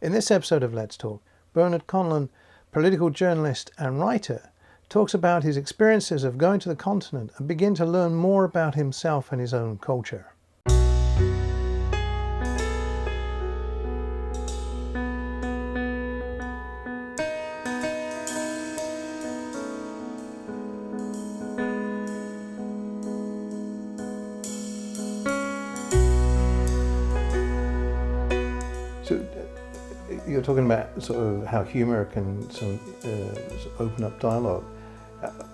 In this episode of Let's Talk, Bernard Conlon, political journalist and writer, talks about his experiences of going to the continent and begin to learn more about himself and his own culture. So you're talking about sort of how humour can open up dialogue.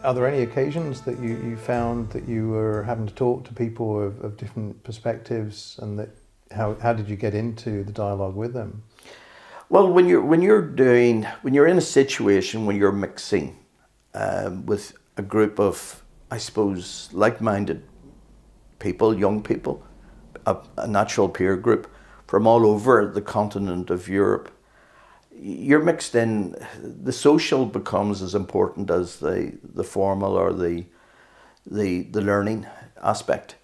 Are there any occasions that you found that you were having to talk to people of different perspectives, and that how did you get into the dialogue with them? Well, when you're in a situation when you're mixing with a group of, I suppose, like-minded people, young people, a natural peer group from all over the continent of Europe, you're mixed in. The social becomes as important as the formal or the learning aspect.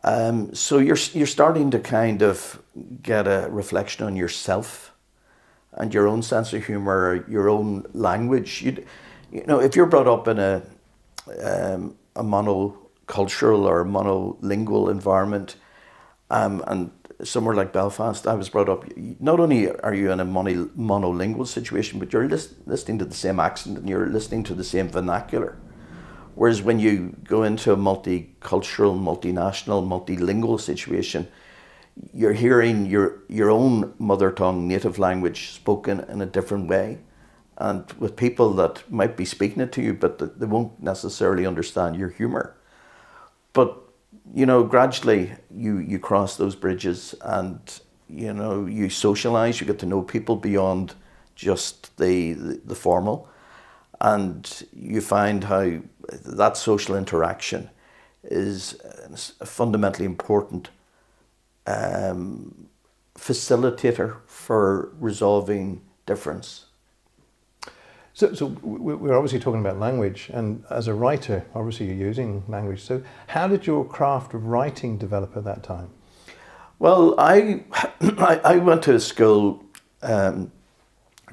So you're starting to kind of get a reflection on yourself and your own sense of humour, your own language. You know, if you're brought up in a monocultural or monolingual environment, and somewhere like Belfast, I was brought up, not only are you in a monolingual situation, but you're listening to the same accent and you're listening to the same vernacular. Whereas when you go into a multicultural, multinational, multilingual situation, you're hearing your own mother tongue, native language spoken in a different way, and with people that might be speaking it to you, but they won't necessarily understand your humour. But you know, gradually you cross those bridges, and you know, you socialise, you get to know people beyond just the formal, and you find how that social interaction is a fundamentally important facilitator for resolving difference. So we're obviously talking about language, and as a writer, obviously you're using language. So how did your craft of writing develop at that time? Well, I went to a school,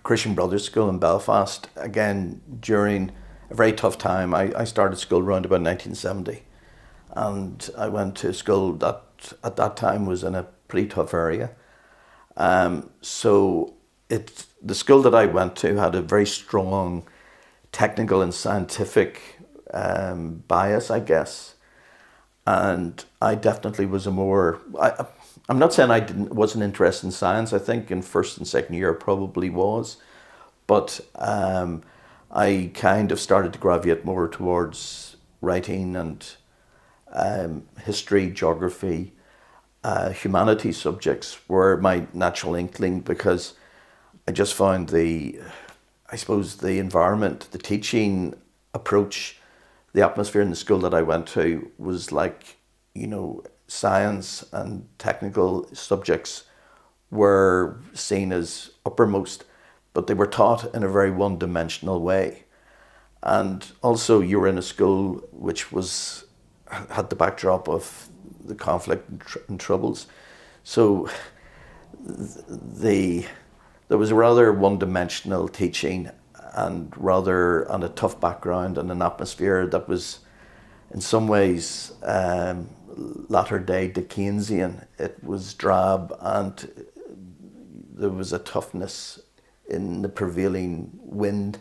Christian Brothers School in Belfast, again during a very tough time. I started school around about 1970, and I went to a school that at that time was in a pretty tough area. The school that I went to had a very strong technical and scientific bias, I guess, and I definitely was I'm not saying I wasn't interested in science. I think in first and second year I probably was, but I kind of started to gravitate more towards writing and history, geography, humanities subjects were my natural inkling, because I just found the environment, the teaching approach, the atmosphere in the school that I went to was like, you know, science and technical subjects were seen as uppermost, but they were taught in a very one-dimensional way. And also you were in a school which had the backdrop of the conflict and troubles. So there was a rather one-dimensional teaching, and rather on a tough background and an atmosphere that was in some ways latter-day Dickensian. It was drab, and there was a toughness in the prevailing wind.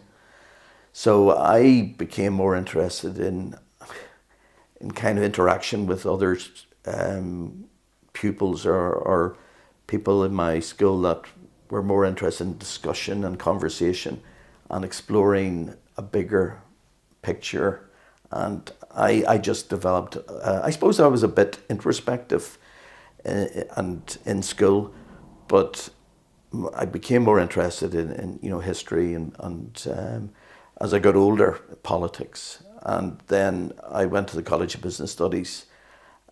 So I became more interested in kind of interaction with other pupils or people in my school that were more interested in discussion and conversation and exploring a bigger picture. And I just developed, I suppose I was a bit introspective and in school, but I became more interested in you know, history and as I got older, politics. And then I went to the College of Business Studies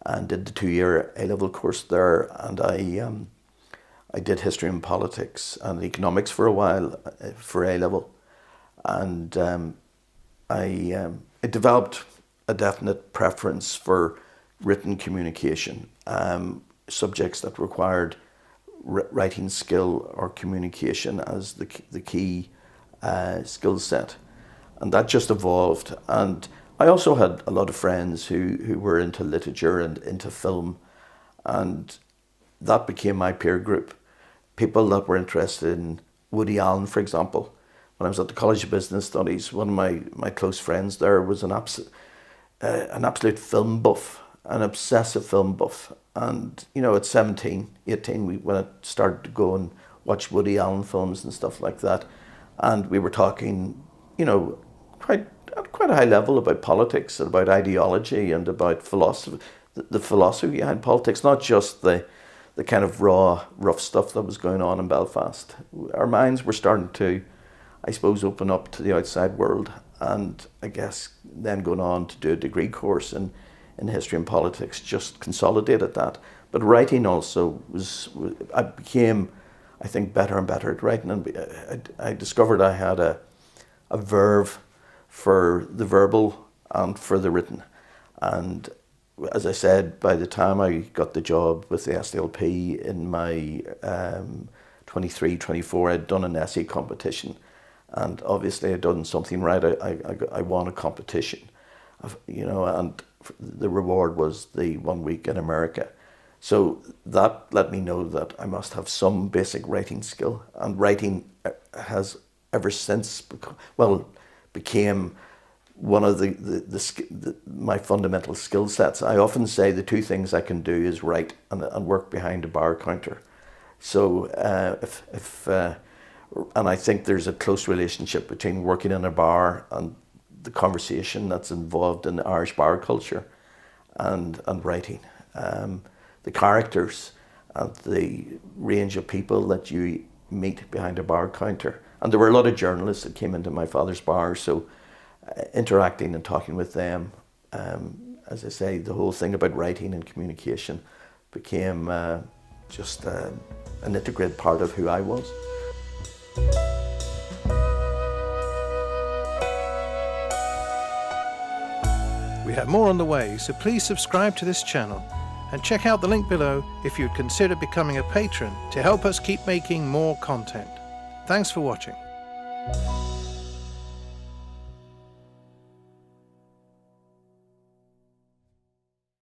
and did the 2-year A-level course there, and I did history and politics and economics for a while for A-level, and I developed a definite preference for written communication, subjects that required writing skill or communication as the key skill set. And that just evolved. And I also had a lot of friends who were into literature and into film, and that became my peer group. People that were interested in Woody Allen, for example. When I was at the College of Business Studies, one of my close friends there was an absolute film buff, an obsessive film buff. And, you know, at 17, 18, we went and started to go and watch Woody Allen films and stuff like that. And we were talking, you know, at quite a high level about politics and about ideology and about philosophy, the philosophy behind politics, not just the kind of raw, rough stuff that was going on in Belfast. Our minds were starting to, I suppose, open up to the outside world. And I guess then going on to do a degree course in history and politics just consolidated that. But writing also I became, I think, better and better at writing. And I discovered I had a verve for the verbal and for the written. And as I said, by the time I got the job with the SDLP in my 23, 24, I'd done an essay competition. And obviously I'd done something right. I won a competition, you know, and the reward was the 1 week in America. So that let me know that I must have some basic writing skill. And writing has ever since became one of my fundamental skill sets. I often say the two things I can do is write and work behind a bar counter. So and I think there's a close relationship between working in a bar and the conversation that's involved in the Irish bar culture and writing. The characters and the range of people that you meet behind a bar counter. And there were a lot of journalists that came into my father's bar, so interacting and talking with them, as I say, the whole thing about writing and communication became just an integrated part of who I was. We have more on the way, so please subscribe to this channel and check out the link below if you'd consider becoming a patron to help us keep making more content. Thanks for watching.